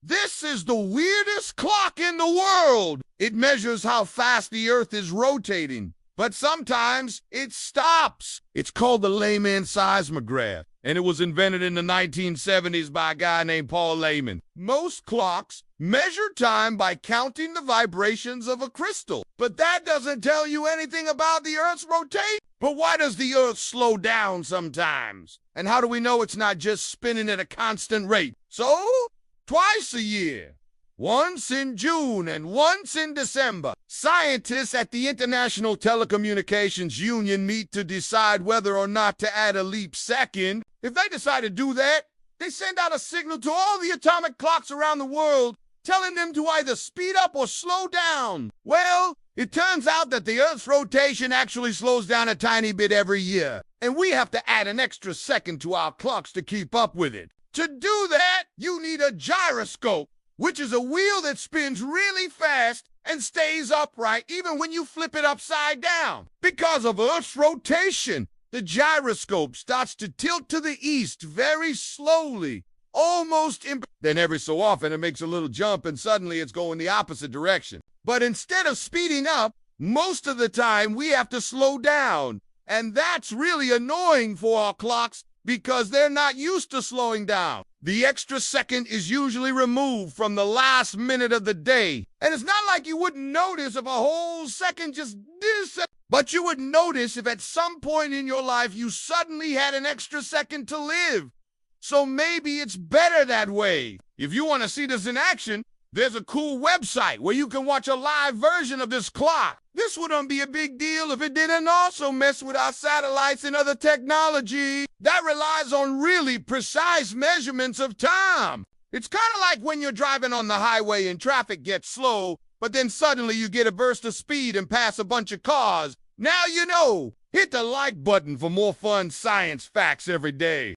This is the weirdest clock in the world. It measures how fast the Earth is rotating, but sometimes it stops. It's called the Lehman seismograph, and it was invented in the 1970s by a guy named Paul Lehman. Most clocks measure time by counting the vibrations of a crystal, but that doesn't tell you anything about the Earth's rotation. But why does the Earth slow down sometimes? And how do we know it's not just spinning at a constant rate? So, twice a year, once in June and once in December, scientists at the International Telecommunications Union meet to decide whether or not to add a leap second. If they decide to do that, they send out a signal to all the atomic clocks around the world, telling them to either speed up or slow down. Well, it turns out that the Earth's rotation actually slows down a tiny bit every year, and we have to add an extra second to our clocks to keep up with it. To do that, you need a gyroscope, which is a wheel that spins really fast and stays upright even when you flip it upside down. Because of Earth's rotation, the gyroscope starts to tilt to the east very slowly, then every so often it makes a little jump and suddenly it's going the opposite direction. But instead of speeding up, most of the time we have to slow down. And that's really annoying for our clocks because they're not used to slowing down. The extra second is usually removed from the last minute of the day. And it's not like you wouldn't notice if a whole second just disappeared. But you would notice if at some point in your life you suddenly had an extra second to live. So maybe it's better that way. If you want to see this in action, there's a cool website where you can watch a live version of this clock. This wouldn't be a big deal if it didn't also mess with our satellites and other technology that relies on really precise measurements of time. It's kind of like when you're driving on the highway and traffic gets slow, but then suddenly you get a burst of speed and pass a bunch of cars. Now you know. Hit the like button for more fun science facts every day.